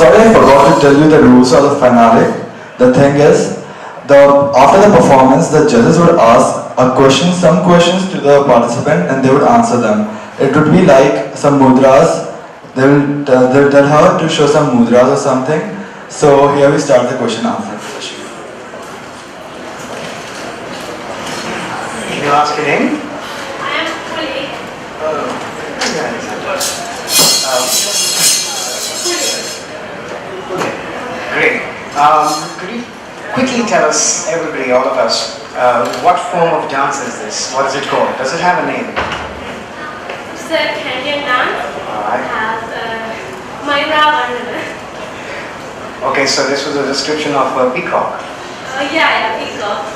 Sorry, I forgot to tell you the rules of the finale. The thing is, after the performance, the judges would ask some questions to the participant, and they would answer them. It would be like some mudras. They'll tell her to show some mudras or something. So here we start the question answer session. Can you ask your name? I am Puli. Great. Could you quickly tell us, everybody, all of us, what form of dance is this? What is it called? Does it have a name? It's a Canadian dance. Alright. It has Mayura Varnana. Okay, so this was a description of a peacock. Yeah, peacock.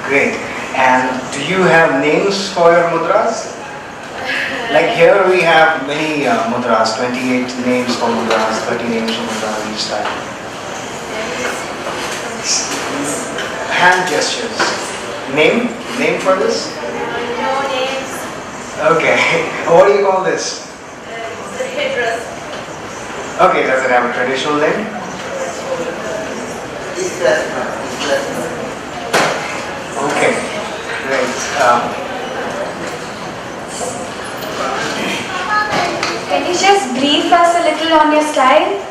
Great. And do you have names for your mudras? Like here we have many mudras, 28 names for mudras, 30 names for mudras each time. Hand gestures. Name for this? No names. Okay. What do you call this? It's a headdress. Okay, does it have a traditional name? Okay, great. Can you just brief us a little on your style?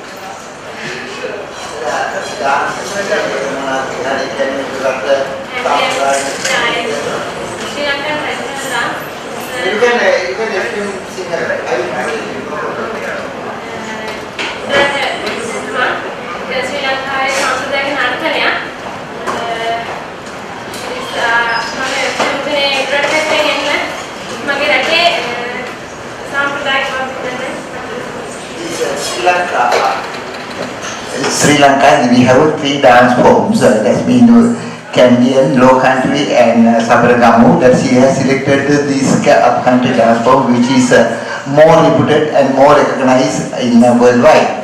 Sri Lankan traditional dance. You can explain singer. Sri Lanka is සම්ප්‍රදායික නර්තනයක්. මම internet එකෙන් එන්න මගේ රටේ සම්ප්‍රදායික Sri Lanka, we have three dance forms. That's been Canadian, Low Country, and Sabaragamu. That she has selected this up-country dance form, which is more reputed and more recognized in worldwide.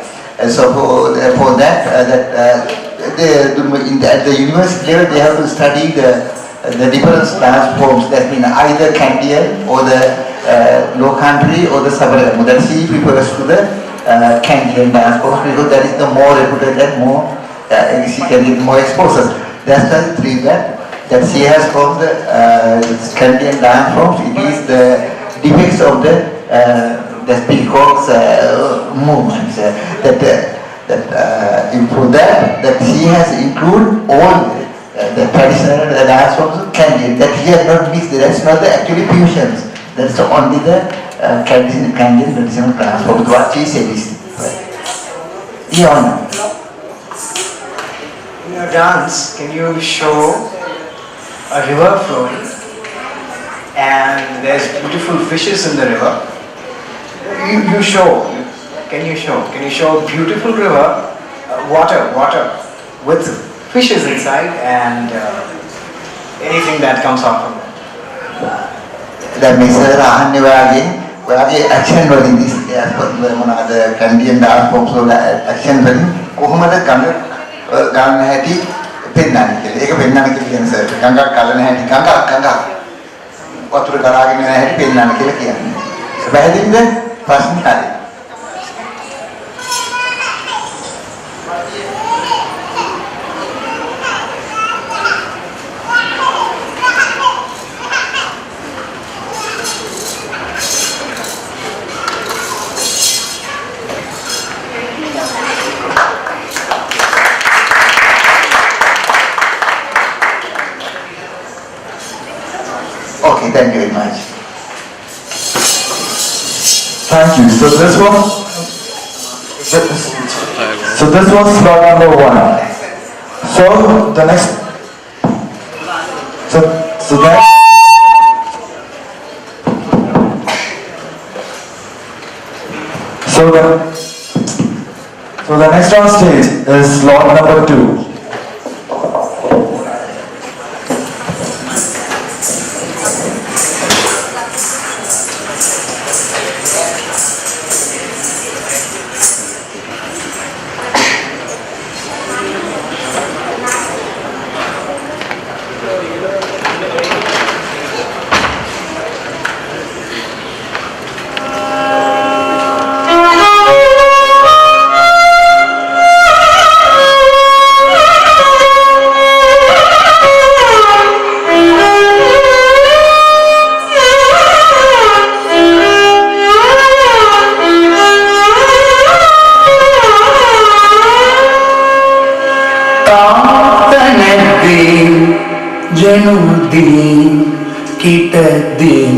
So for that, at the university level, they have to study the different dance forms. That means either Canadian or the Low Country or the Sabaragamu. That she refers to the Canadian dance forms because that is the more reputed and more she can get more exposure. That's the three that she has called the Canadian dance forms. It is the defects of the peacock's movements. That she has included all the traditional dance forms of Canadian. That he has not mixed. That's not the actually fusions. That's only the Canadian traditional dance form. What she said is. Yeah. In your dance, can you show a river flowing and there's beautiful fishes in the river? You show. Can you show a beautiful river, water with fishes inside and anything that comes out from it? That means ඔයාගේ action වලින් මොනවාද Canadian dance forms වල action වලින් කොහොමද ගන්න හැටි පෙන්නන්නේ කියලා. ඒක පෙන්නන්න කියන සර්. ගඟක් කලන හැටි ගඟක් වතුර ගලාගෙන යන හැටි පෙන්නන්න කියලා කියන්නේ. පැහැදිලිද? ප්‍රශ්න හරි. Okay, thank you very much. Thank you. So this was slot number 1. So the next so the next on stage is slot number 2. जनुदीन कीटदीन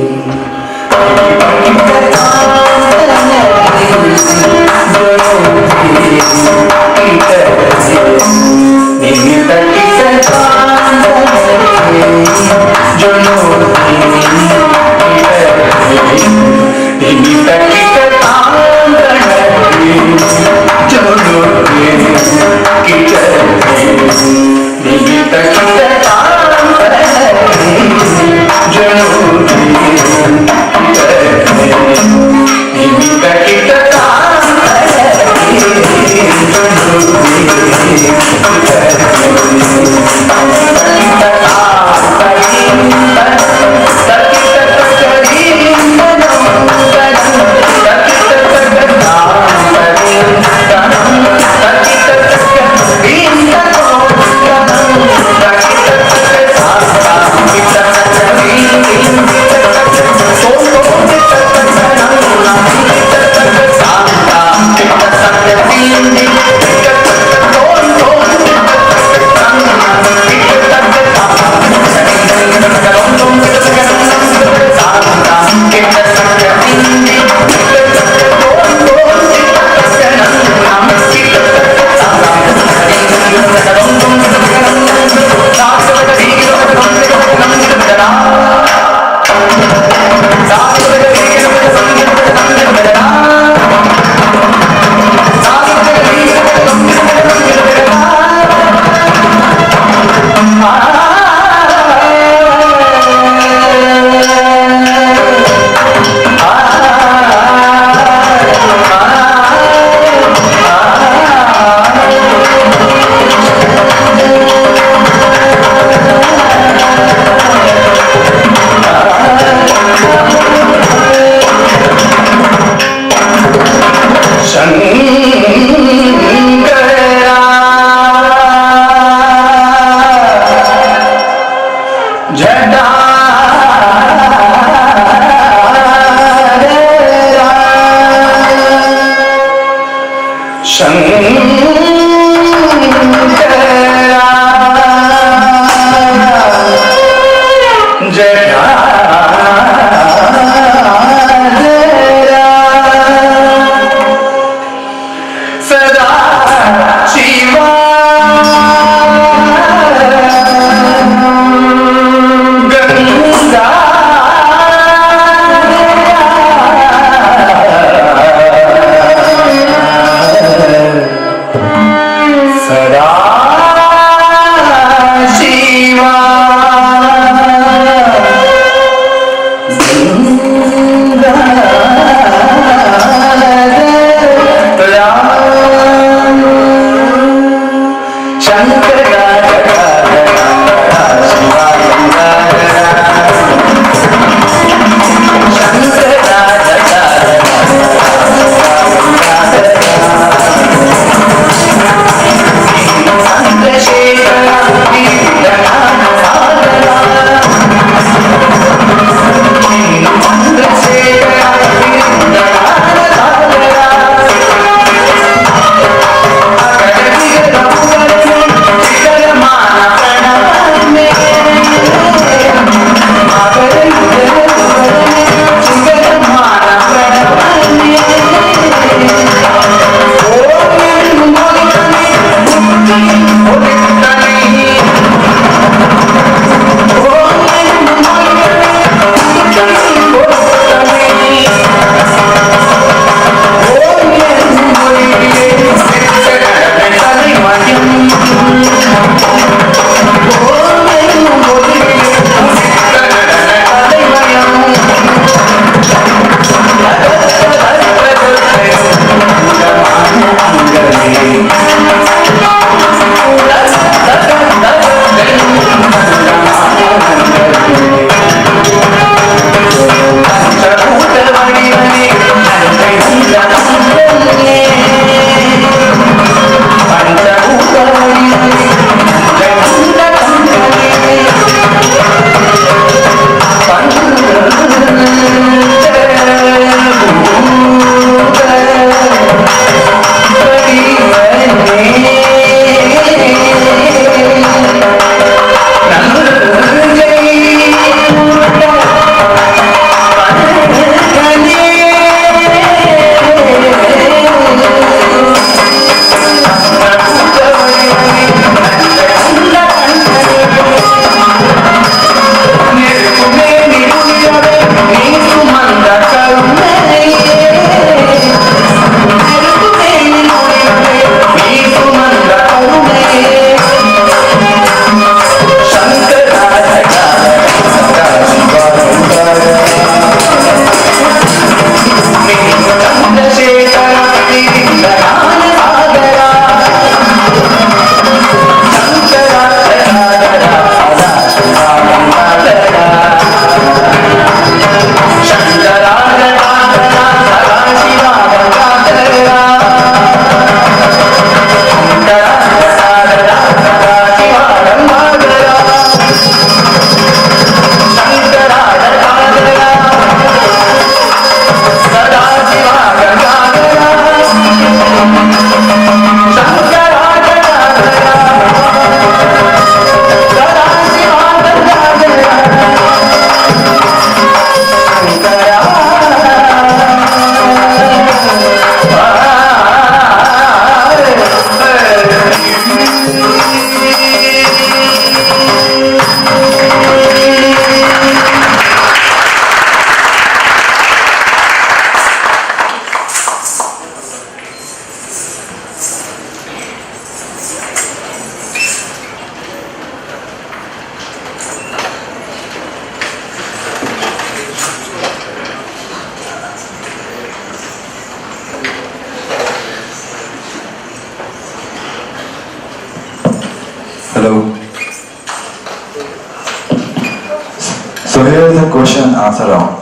So here is the question and answer round.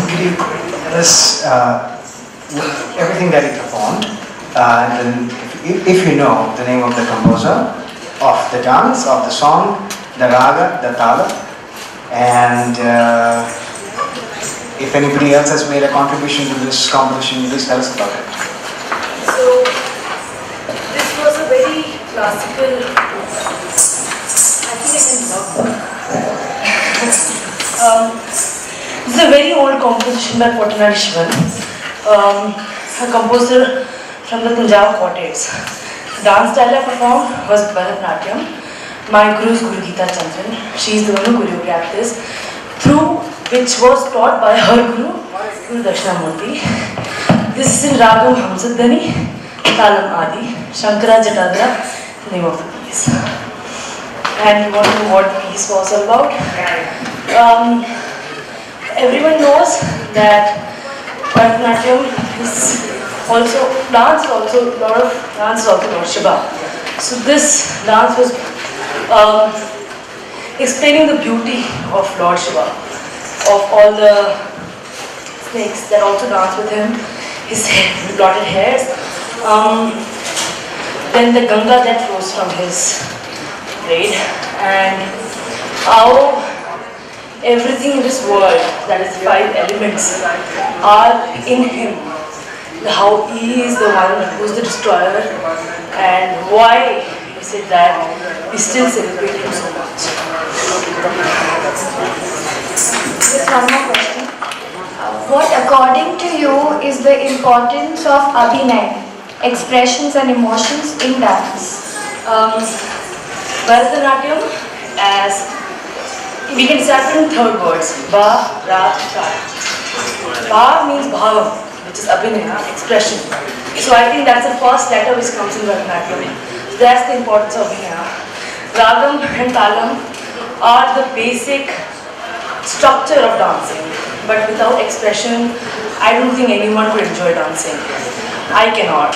Could you tell us everything that you performed, then if you know the name of the composer, of the dance, of the song, the raga, the tala, and if anybody else has made a contribution to this composition, please tell us about it. So, this was a very classical, I think I can talk. This is a very old composition by Pottanadi Shivan, a composer from the Punjab quarters. The dance style I performed was Bharatanatyam. My guru is Guru Geeta Chandran. She is the one who choreographed this, through which was taught by her guru, Guru Dakshinamurti. This is in Ragam Hamsadhani, Talam Adi, Shankara Jatadra, the name of the piece. And you want to know what the piece was all about? Everyone knows that Bharatanatyam is also, dance also, a lot of dance is also Lord Shiva. So this dance was explaining the beauty of Lord Shiva, of all the snakes that also dance with him, his blotted hairs, then the Ganga that flows from his braid, and how everything in this world, that is 5 elements, are in him. How he is the one who is the destroyer, and why he said that we still celebrate him so much. Just one more question. What according to you is the importance of Abhinay, expressions and emotions in dance? Bharatanatyam, as we can start in 3 words, Ba, Ra, Cha. Ba means Bhavam, which is Abhinaya, expression. So I think that's the first letter which comes in Bharatanatyam. So that's the importance of Abhinaya. Ragam and Talam are the basic structure of dancing, but without expression, I don't think anyone could enjoy dancing. I cannot.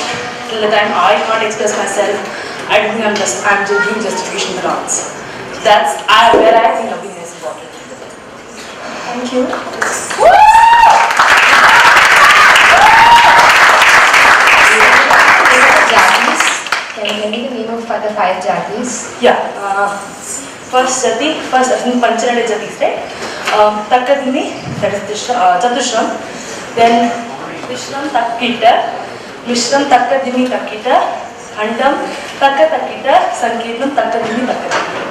Till the time I can't express myself, I don't think I'm just doing justification to dance. That's where I think Abhinaya is important. Thank you. Jatis. Can you tell me the name of the 5 jatis? Yeah. First Jati, first Panchanade Jatis, right? Takkadini, that is Chatushram. Then Vishram Takkita, Vishram Takkadini Takkita, Andam Takka Takkita, Sankirtam Takkadini Takkadini.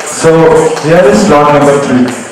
So here is slot number 3.